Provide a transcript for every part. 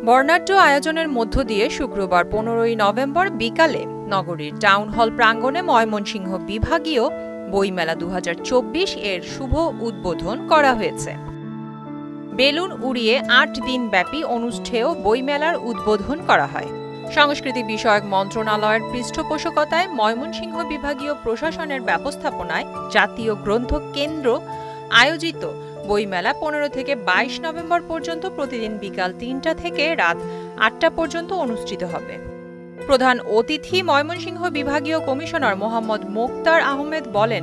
বর্ণাঢ্য আয়োজনের মধ্য দিয়ে শুক্রবার 15ই নভেম্বর বিকালে নগরীর টাউন হল প্রাঙ্গণে ময়মনসিংহ বিভাগীয় বইমেলা 2024 এর শুভ উদ্বোধন করা হয়েছে। বেলুন উড়িয়ে 8 দিন ব্যাপী অনুষ্ঠেয় বইমেলার উদ্বোধন করা হয়। সংস্কৃতি বিষয়ক মন্ত্রণালয়ের পৃষ্ঠপোষকতায় ময়মনসিংহ বিভাগীয় প্রশাসনের ব্যবস্থাপনায় জাতীয় গ্রন্থ কেন্দ্র আয়োজিত বইমেলা 15 থেকে 22 নভেম্বর পর্যন্ত প্রতিদিন বিকাল 3টা থেকে রাত 8টা পর্যন্ত অনুষ্ঠিত হবে। প্রধান অতিথি ময়মনসিংহ বিভাগীয় কমিশনার মোহাম্মদ মোক্তার আহমেদ বলেন,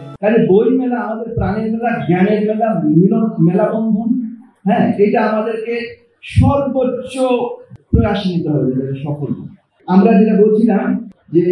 বইমেলা আমাদের প্রাণের মেলা, জ্ঞানের মেলা, মিলন মেলা বন্ধন। এটা আমাদেরকে সর্বোচ্চ প্রয়াস নিতে হবে সফল। আমরা যেটা বলছিলাম যে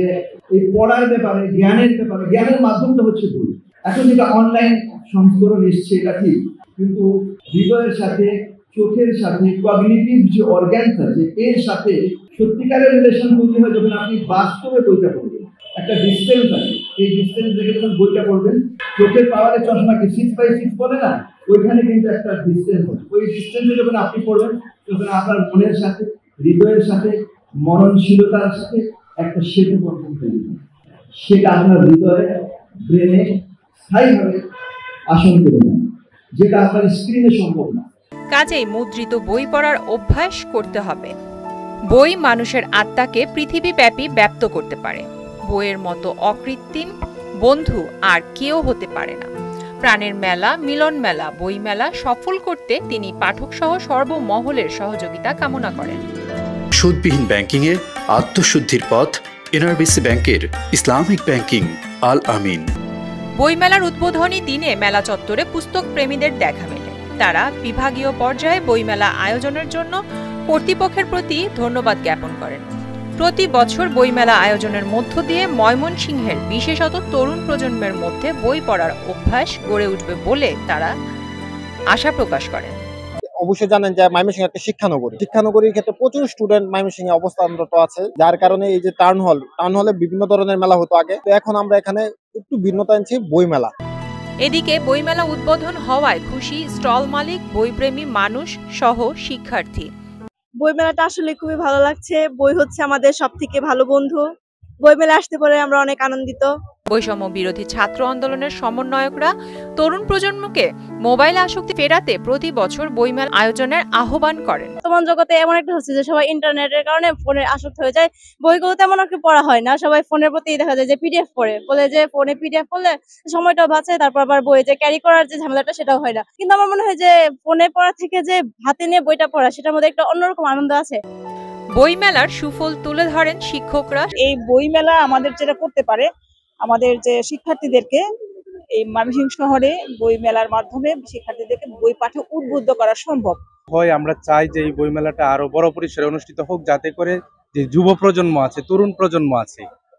এই পড়ার ব্যাপারে, জ্ঞানের ব্যাপারে, জ্ঞানের মাধ্যমটা হচ্ছে বই। এখন যেটা অনলাইন সংস্করণ এসছে এটা ঠিক, কিন্তু হৃদয়ের সাথে, চোখের সাথে, কগনিটিভ যে অর্গানস আছে এর সাথে সত্যিকারের রিলেশন তৈরি হয় যখন আপনি বাস্তবে বইটা পড়বেন। একটা ডিস্টেন্স আছে, এই ডিস্টেন্স দেখে যখন বইটা পড়বেন, চোখের পাওয়ারে চশমাকে 6x6 বলে না, ওইখানে কিন্তু একটা ডিস্টেন্স আছে। ওই ডিস্টেন্সে যখন আপনি পড়বেন তখন আপনার মনের সাথে, হৃদয়ের সাথে, মননশীলতার সাথে একটা সেতু বন্ধন তৈরি হয়। সেটা আপনার হৃদয়ে, ব্রেনে স্থায়ীভাবে আসন করে নেন, যেটা আপনার স্ক্রিনে সম্ভব না। কাজেই মুদ্রিত বই পড়ার অভ্যাস করতে হবে। বই মানুষের আত্মাকে পৃথিবীব্যাপী ব্যপ্ত করতে পারে। বইয়ের মতো অকৃত্রিম বন্ধু আর কেউ হতে পারে না। প্রাণের মেলা, মিলন মেলা, বই মেলা সফল করতে তিনি পাঠক সহ সর্বমহলের সহযোগিতা কামনা করেন। সুদবিহীন ব্যাংকিং এর আত্মশুদ্ধির পথ এনআরবিসি ব্যাংকের ইসলামিক ব্যাংকিং আল আমিন। বইমেলার উদ্বোধনী দিনে মেলা চত্বরে পুস্তক প্রেমীদের দেখা মেলে। তারা বিভাগীয় পর্যায়ে বইমেলা আয়োজনের জন্য কর্তৃপক্ষের প্রতি ধন্যবাদ জ্ঞাপন করেন। প্রতি বছর বইমেলা আয়োজনের মধ্য দিয়ে ময়মনসিংহের বিশেষত তরুণ প্রজন্মের মধ্যে বই পড়ার অভ্যাস গড়ে উঠবে বলে তারা আশা প্রকাশ করেন। অবশ্যই জানেন যে ময়মনসিংহ একটা শিক্ষানগরীর ক্ষেত্রে প্রচুর স্টুডেন্ট ময়মনসিংহে অবস্থানরত আছে, যার কারণে এই যে টাউন হলে বিভিন্ন ধরনের মেলা হতো আগে, তো এখন আমরা এখানে একটু ভিন্নতা আনছি বই মেলা। এদিকে বইমেলা উদ্বোধন হওয়ায় খুশি স্টল মালিক, বইপ্রেমী মানুষ সহ শিক্ষার্থী। বইমেলাটা আসলে খুবই ভালো লাগছে। বই হচ্ছে আমাদের সবথেকে ভালো বন্ধু। বইমেলা আসতে পারে আমরা অনেক আনন্দিত। বৈষম্য বিরোধী ছাত্র আন্দোলনের সমন্বয়করা তরুণ প্রজন্মকে মোবাইল আসক্তি ফেরাতে প্রতি বছর বইমেলা আয়োজনের আহ্বান করেন। বর্তমান জগতে এমন একটা হচ্ছে যে সবাই ইন্টারনেটের কারণে ফোনে আসক্ত হয়ে যায়। বইগুলো তেমন একটা পড়া হয় না, সবাই ফোনের প্রতি দেখা যায় যে পিডিএফ পড়ে, বলে যে ফোনে পিডিএফ পড়লে সময়টাও বাঁচে, তারপর আবার বই যে ক্যারি করার যে ঝামেলাটা সেটাও হয় না। কিন্তু আমার মনে হয় যে ফোনে পড়া থেকে যে হাতে নিয়ে বইটা পড়া, সেটার মধ্যে একটা অন্যরকম আনন্দ আছে। বইমেলার সুফল তুলে ধরেন শিক্ষকরা। এই বইমেলা আমাদের যেটা করতে পারে, আমাদের যে শিক্ষার্থীদেরকে এই ময়মনসিংহ শহরে বই মেলার মাধ্যমে শিক্ষার্থীদেরকে বই পাঠে উদ্বুদ্ধ করা সম্ভব হয়। আমরা চাই যে এই বই মেলাটা আরো বড় পরিসরে অনুষ্ঠিত হোক, যাতে করে যে যুব প্রজন্ম আছে,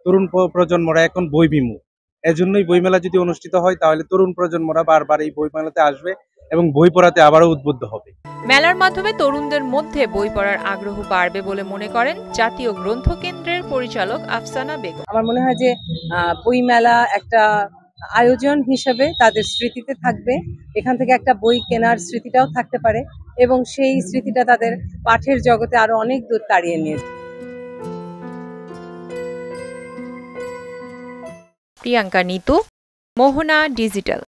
তরুণ প্রজন্মরা এখন বই বিমুখ। এজন্যই বই মেলা যদি অনুষ্ঠিত হয় তাহলে তরুণ প্রজন্মরা বারবার এই বই মেলাতে আসবে এবং বই পড়াতে আবারও উদ্বুদ্ধ হবে। মেলার মাধ্যমে তরুণদের মধ্যে বই পড়ার আগ্রহ বাড়বে বলে মনে করেন জাতীয় গ্রন্থ কেন্দ্রের পরিচালক আফসানা বেগম। আমার মনে হয় যে বই মেলা একটা আয়োজন হিসেবে তাদের স্মৃতিতে থাকবে। এখান থেকে একটা বই কেনার স্মৃতিটাও থাকতে পারে এবং সেই স্মৃতিটা তাদের পাঠের জগতে আরো অনেক দূর তাড়িয়ে নিয়ে। প্রিয়াঙ্কা নিতু, মোহনা ডিজিটাল।